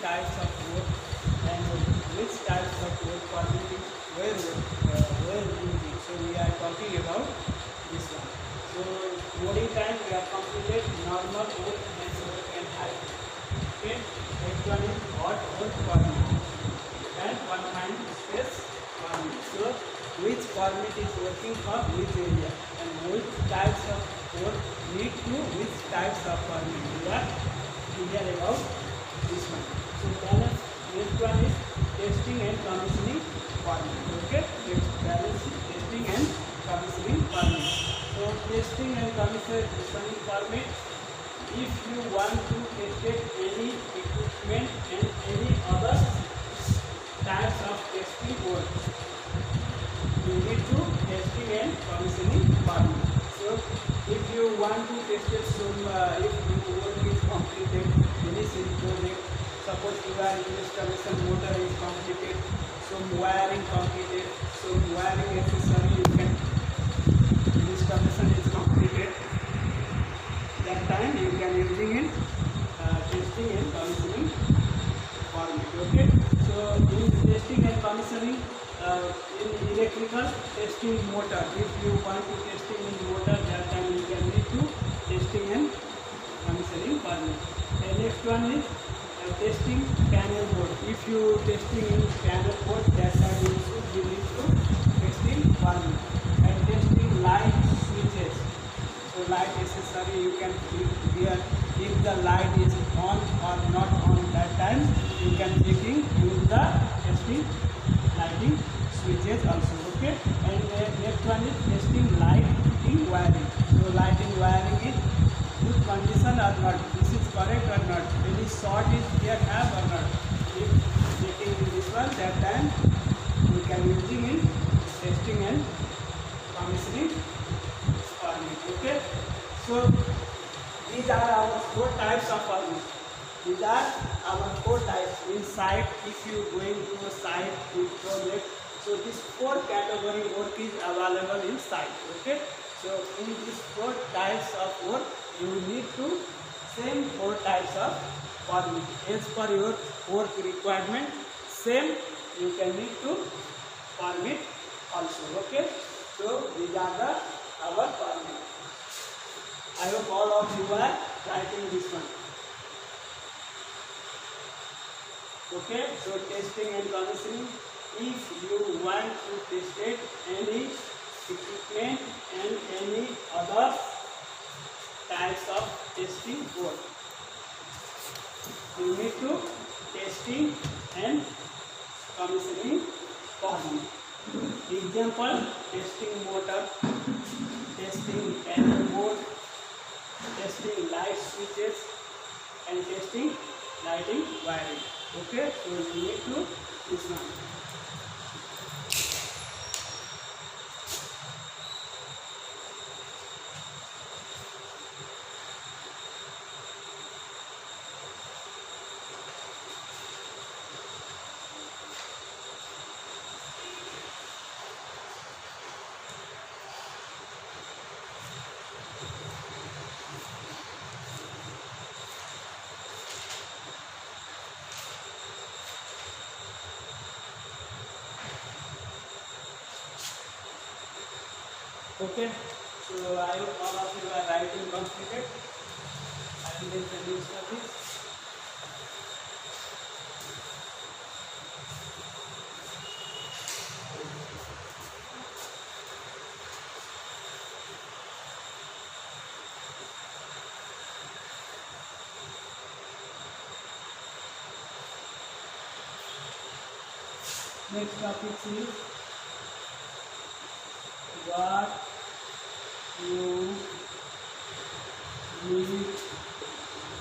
types of work and which types of work permit is where using. So we are talking about this one. So loading time we have completed normal work and height. Okay, next one is hot work permit and one time space permit. So which permit is working for which area and which types of work need to which types of permit. We are clear about this one. So balance next one is testing and commissioning permit. Okay, next balance testing and commissioning permit. So testing and commissioning permit, if you want to test any equipment and any other types of testing work, you need to testing and commissioning permit. So if you want to test it, if your work is completed, finishing project, suppose your installation motor is completed, some wiring completed, some wiring accessory you can installation is completed, that time you can using in testing and commissioning permit. Okay, so in testing and commissioning, in electrical testing motor, if you want to testing in motor, that time you can need to testing and commissioning permit. And next one is testing panel board. If you testing in panel board, that time you need to testing permit. And testing light switches, so light accessory you can click here. If the light is on or not on, that time you can checking use the testing lighting switches also. Okay, and next one is testing lighting wiring. So lighting wiring is good condition or not, this is correct or not, any short is here have or not. If checking in this one, that time we can using in testing and commissioning permit. Okay, so these are our 4 types of permit. These are our 4 types. In site, if you going to a site with project, so this 4 category work is available in site. Okay, so in these 4 types of work, you need to same 4 types of permit as per your work requirement. Same you can need to permit also. Okay, so these are the our permit. I hope all of you are writing this one. Okay, so testing and commissioning. If you want to test it any equipment and any other types of testing work, you need to testing and commissioning permit. Example: testing motor, testing panel board, testing light switches, and testing lighting wiring. Okay, so you need to this one. Okay, so I hope all of you are writing completed. I will introduce this. Next topic is what you need to check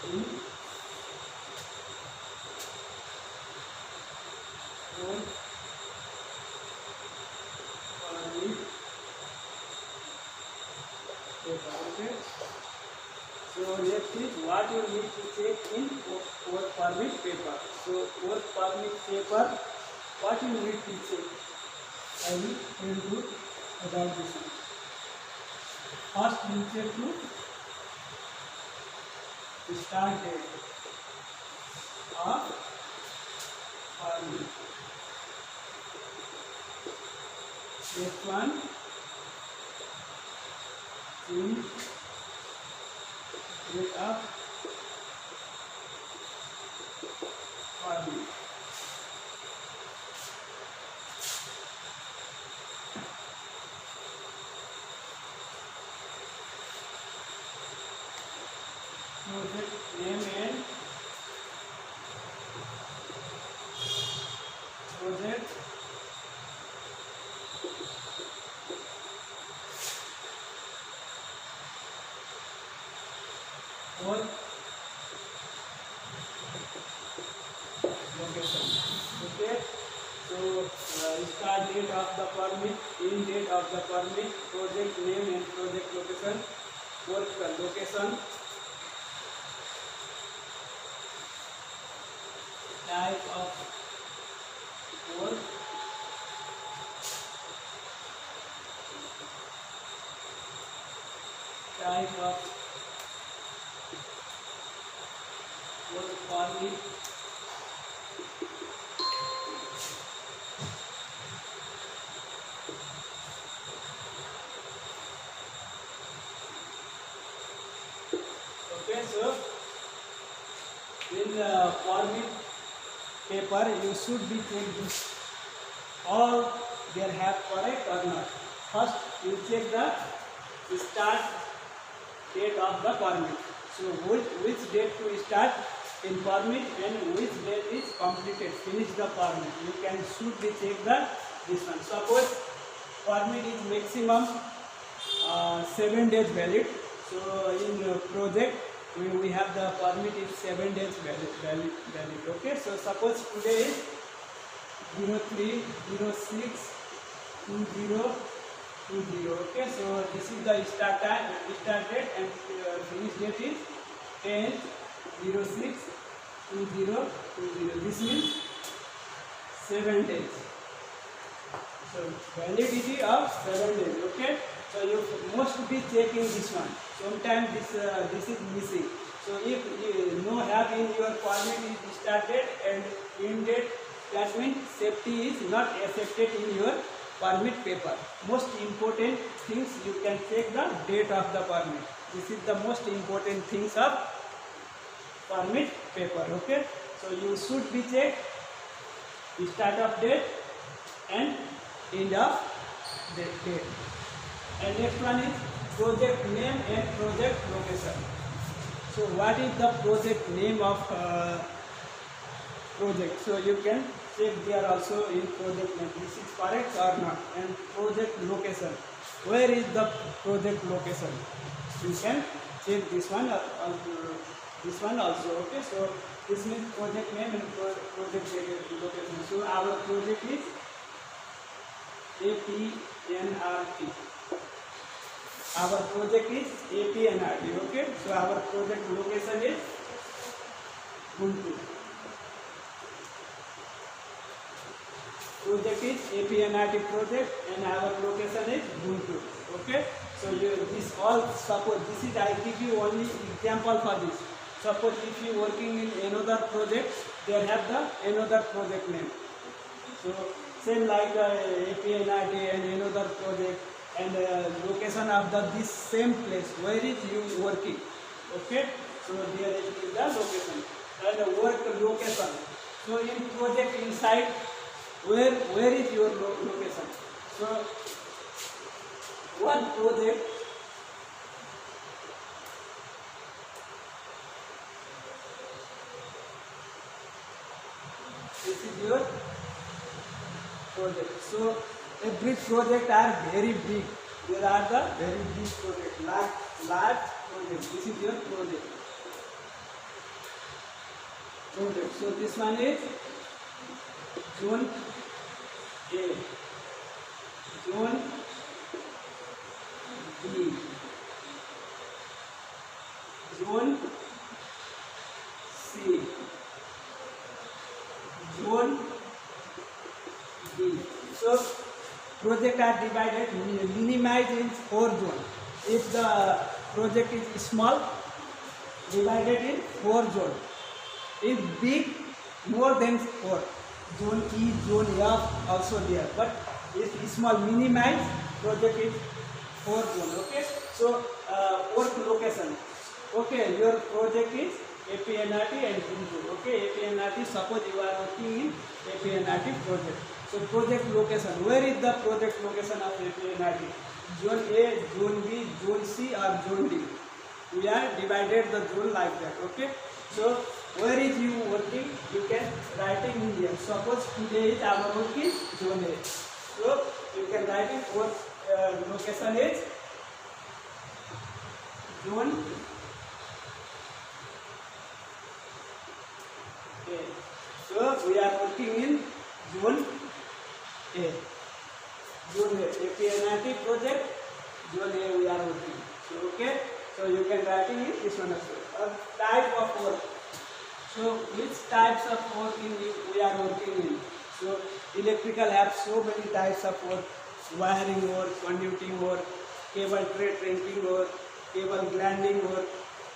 in your permit paper. Okay, so next is what you need to check in work permit paper. So work permit paper, what you need to check, I will tell you about this one. First you check to start date of permit. Next one, change date of permit. Project name and project or location. Okay, so start date of the permit, end date of the permit, project name and project location, work location, type of work, type of work permit, okay. So in the permit paper you should be check this all they have correct or not. First you check the start date of the permit. So which date to start in permit and which date is completed, finish the permit. You can should be check the this one. Suppose permit is maximum 7 days valid. So in project we have the permit is 7 days valid. Okay. So suppose today is 03/06/2020. Okay. So this is the start date and finish date is 10/06/2020. This means 7 days. So validity of 7 days. Okay. So you must be checking this one. Sometimes this is missing. So if you no have in your permit is start date and end date, that means safety is not accepted in your permit paper. Most important things you can check the date of the permit. This is the most important things of permit paper. Okay. So you should be check start of date and end of date. And next one is project name and project location. So what is the project name of project? So you can check there also in project name this is correct or not. And project location, where is the project location? You can check this one also. Okay. So this means project name and project location. So our project is APNRT. Our project is APNRT. Okay. So our project location is Guntur. Project is APNRT project and our location is Guntur. Okay. So this all suppose this is I give you only example for this. Suppose if you working in another project, they have the another project name. So same like APNRT and another project and location of this same place where is you working. Okay. So there is the location and work location. So in project inside where is your location. So one project this is your project. So every project are very big. There are the very big project, large project. This is your project. So this one is zone A, zone B, zone C, zone D. So project are divided, minimized in 4 zones. If the project is small, divided in 4 zones. If big, more than 4. Zone E, zone F also there. But if small, minimized project is 4 zone. Okay. So work location. Okay, your project is APNRT and Guntur. Okay, APNRT. Suppose you are working in APNRT project. So project location. Where is the project location of APNRT? Zone A, zone B, zone C, or zone D. We are divided the zone like that. Okay. So where is you working? You can write in here. Suppose today is our work is zone A. So you can write in what location is zone A. So we are working in zone A. Zone A. APNRT project, zone A we are working. So okay. So you can write in this one also. Type of work. So which types of work we are working in? So electrical have so many types of work: wiring work, conducting work, cable tray trunking work, cable grinding work,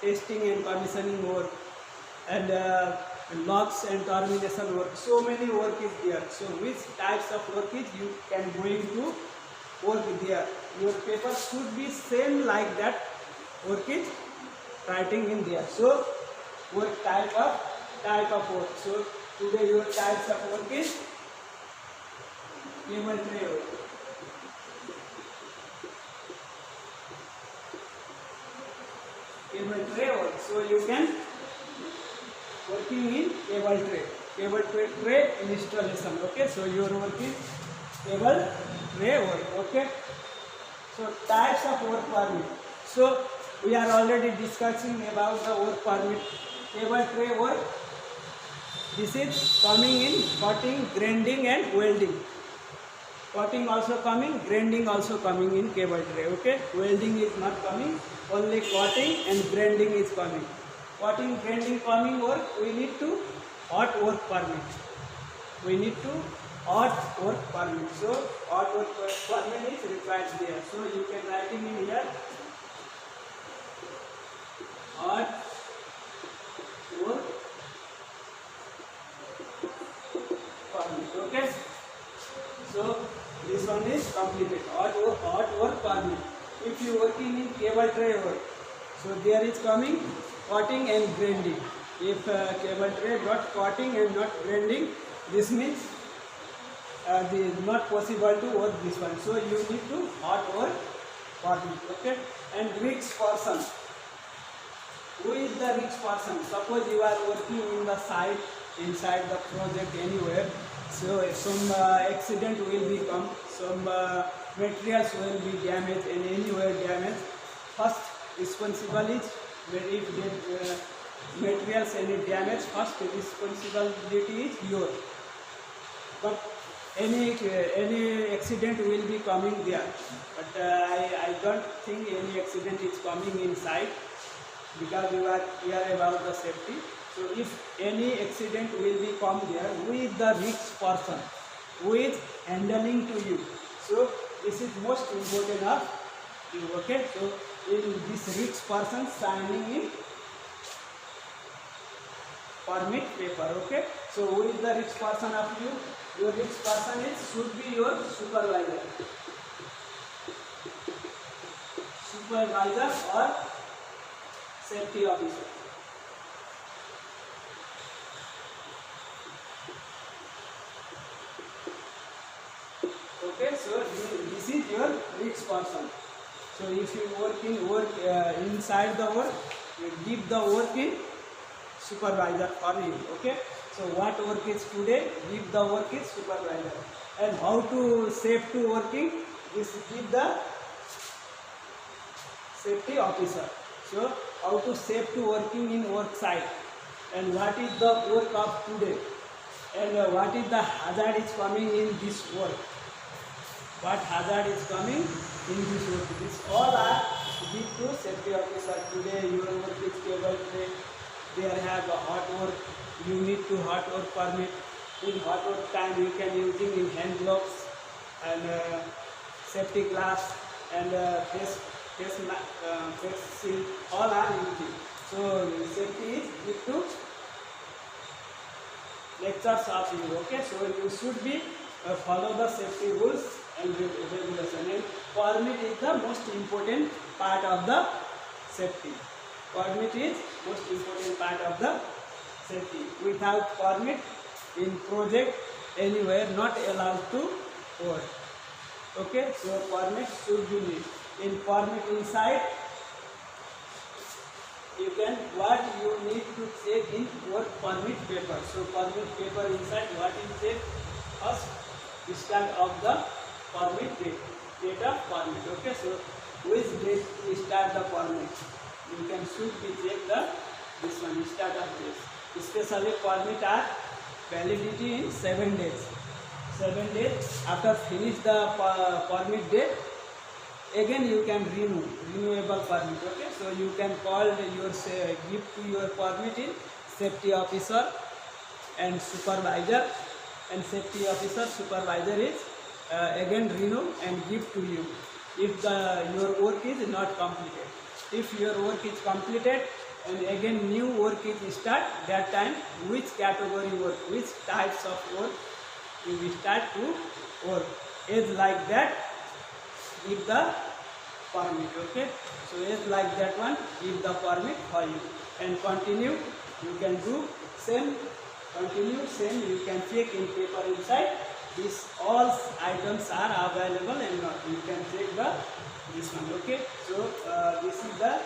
testing and commissioning work, and locks and termination work. So many work is there. So which types of work is you can going to work there? Your paper should be same like that. Work is writing in there. So work type of work. So today your types of work is cable tray work. Cable tray work. So you can working in cable tray. Cable tray installation. Okay. So your work is cable tray work. Okay. So types of work permit. So we are already discussing about the work permit. Cable tray work. This is coming in cutting, grinding and welding. Cutting also coming, grinding also coming in cable tray. Okay. Welding is not coming. Only cutting and grinding is coming. Cutting, grinding coming work. We need to hot work permit. We need to hot work permit. So hot work permit is required there. So you can write in here. Hot work permit. Okay. So this one is completed. Hot work permit. If you working in cable tray work, so there is coming cutting and grinding. If cable tray not cutting and not grinding, this means not possible to work this one. So you need to hot work permit. Okay. And rich person. Who is the rich person? Suppose you are working in the site, inside the project, anywhere. So some accident will become, some materials will be damaged and anywhere damaged. First responsible is if materials any damage, first responsibility is yours. But any accident will be coming there. But I don't think any accident is coming inside, because you are here about the safety. So if any accident will be come there, who is the risk person? Who is handling to you? So this is most important of you. Okay. So in this risk person signing in permit paper. Okay. So who is the risk person of you? Your risk person should be your supervisor. Supervisor or safety officer. Okay, so this is your risk person. So if you work inside the work, you give the work in supervisor for you. Okay, so what work is today, give the work is supervisor. And how to safe to working, this give the safety officer. So how to safe to working in work site, and what is the work of today, and what is the hazard is coming in this work. What hazard is coming in this work. This all are give to safety officer. Today your work is cable tray. There have a hot work. You need to hot work permit. In hot work time you can using in hand gloves and safety glass and face shield. All are using. So safety is give to lectures of you. Okay, so you should be follow the safety rules and regulation. And permit is the most important part of the safety. Permit is most important part of the safety. Without permit in project anywhere not allowed to work. Okay, so permit should be need. In permit inside you can what you need to check in your permit paper. So permit paper inside what is check first start of the permit date of permit. Okay, so which date we start the permit, you can should be check the this one start of this. Especially permit are validity in 7 days. 7 days after finish the permit date, again you can renewable permit. Okay, so you can call your give to your permit in safety officer and supervisor, and safety officer supervisor is again renew and give to you if your work is not completed. If your work is completed and again new work is start, that time which category work, which types of work you will start to work is like that, give the permit. Okay, so is like that one, give the permit for you and continue. You can do same, continue same. You can check in paper inside this all items are available and not. You can check the this one. Okay, so this is the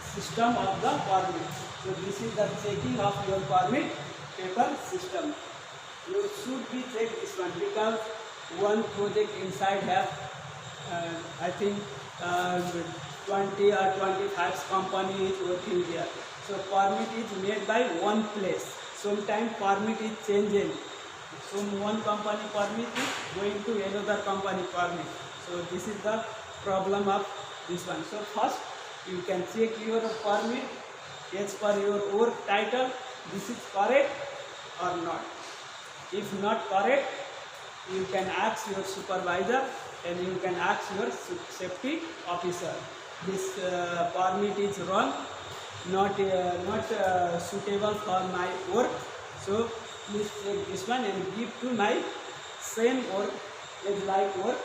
system of the permit. So this is the checking of your permit paper system. You should be check this one because one project inside have I think 20 or 25 company is working here. So permit is made by one place. Sometimes permit is changing. So one company permit is going to another company permit. So this is the problem of this one. So first you can check your permit as per your work title. This is correct or not. If not correct, you can ask your supervisor and you can ask your safety officer. This permit is wrong, not suitable for my work. So please check this one and give to my same work as like work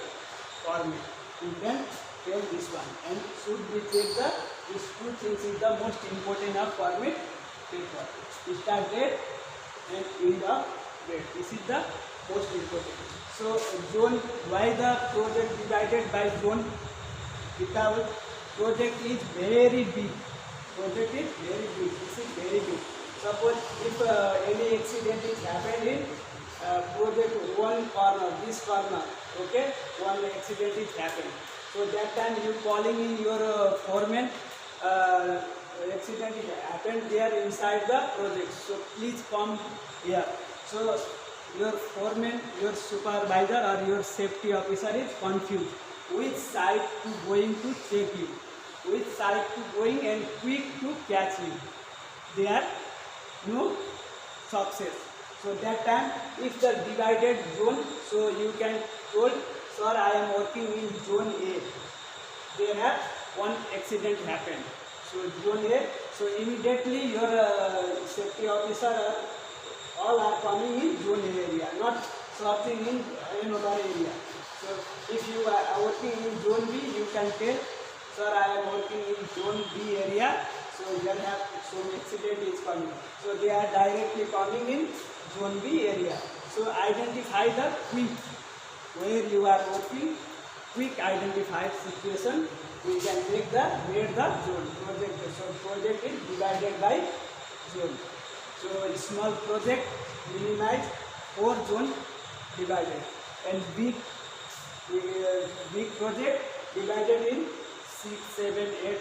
permit. You can take this one and should be check the these two things is the most important of permit paper. Start date and end of date. This is the most important. So zone, why the project divided by zone? Because project is very big. Project is very big. This is very big. Suppose if any accident is happened in project one corner, this corner, okay, one accident is happened. So that time you calling in your foreman, accident is happened there inside the project. So please come here. So your foreman, your supervisor or your safety officer is confused. Which side to going to check you? Which side to going and quick to catch you? There no success. So that time if the divided zone, so you can told, sir, I am working in zone A. There have one accident happened. So zone A, so immediately your safety officer all are coming in zone A area, not searching in another area. So if you are working in zone B, you can tell, sir, I am working in zone B area. So here have some accident is coming. So they are directly coming in zone B area. So identify the quick where you are working. Quick identify situation. We can take the where the zone project. So project is divided by zone. So small project minimize 4 zone divided, and big project divided in 6, 7, 8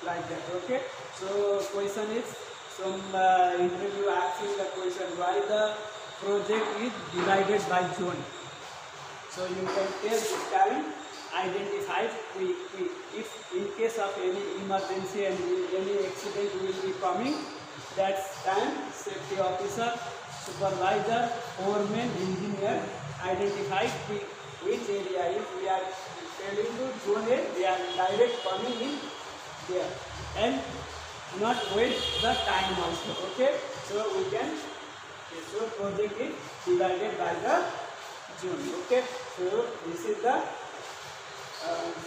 like that. Okay. So question is some interview asking the question why the project is divided by zone. So you can tell this time identify quick. If in case of any emergency and any accident will be coming, that time safety officer, supervisor, foreman, engineer identify quick which area. If we are telling to zone A, they are direct coming in there. and not waste the time also. Okay, so we can, so project is divided by the June. Okay, so this is the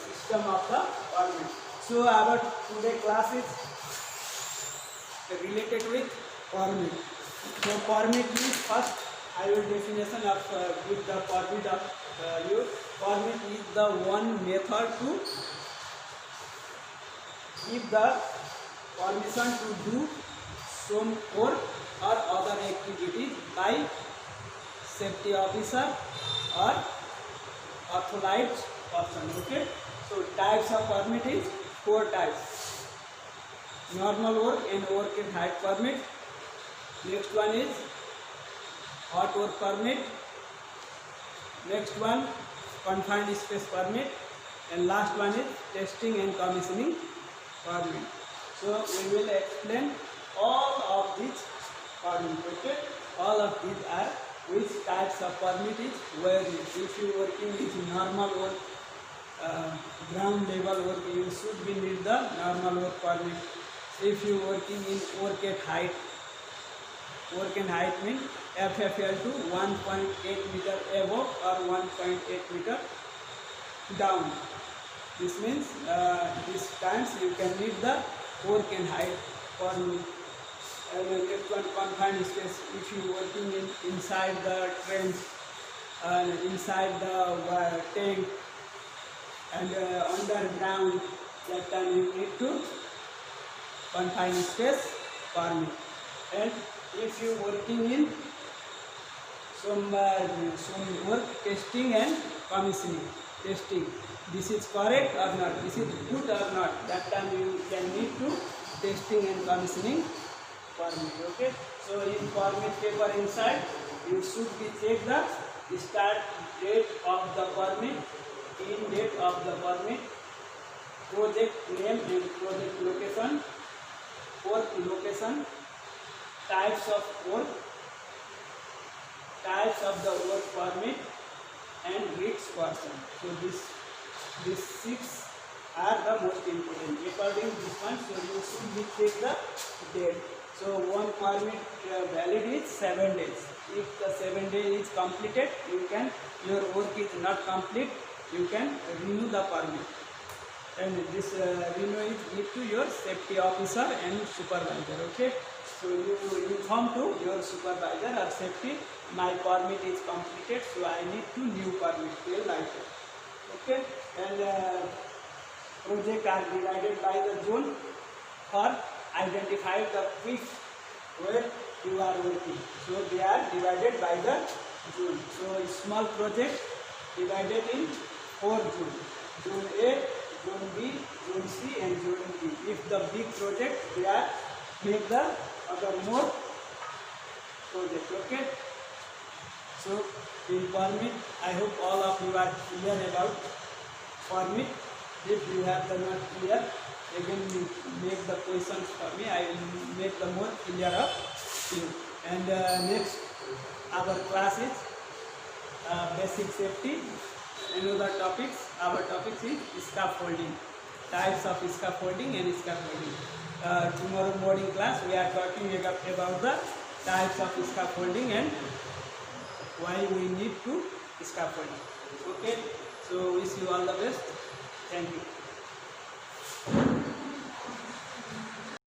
system of the permit. So our today class is related with permit. So permit means, first I will definition of give the permit of you. Permit is the one method to give the permission to do some work or other activities by safety officer or authorized person. Okay, so types of permit is 4 types: normal work and work in height permit. Next one is hot work permit. Next one confined space permit, and last one is testing and commissioning permit. So we will explain all of these permit. Okay, all of these are which types of permit is where if you working with normal work, ground level work, you should be need the normal work permit. If you working in work at height, work in height means FFL to 1.8 meter above or 1.8 meter down. This means these times you can need the work in height permit. And next one, confined space. If you working inside the trench and inside the tank and underground, that time you need to confined space permit. And if you working in some work testing and commissioning, testing, this is correct or not, this is good or not, that time you can need to testing and commissioning permit. Okay, so in permit paper inside you should be check the start date of the permit, in date of the permit, project name and project location, work location, types of work, types of the work permit, and risk person. So these 6 are the most important. According to this one, so you should be check the date. So one permit valid is 7 days. If the 7 days is completed, your work is not complete, you can renew the permit. And this renew is give to your safety officer and supervisor. Okay, so you inform to your supervisor or safety, my permit is completed, so I need to new permit, tell like that. Okay, and project are divided by the zone for identify the quick where you are working. So they are divided by the zone. So small project divided in 4 zones: zone A, zone B, zone C, and zone D. If the big project, they are make the other more project. Okay. So in permit, I hope all of you are clear about permit. If you have the not clear, again make the questions for me. I will make the more clear of you. And next, our class is basic safety. Another topics. Our topics is scaffolding, types of scaffolding and scaffolding. Tomorrow morning class we are talking about the types of scaffolding and why we need to scaffolding. Okay. So wish you all the best. Thank you.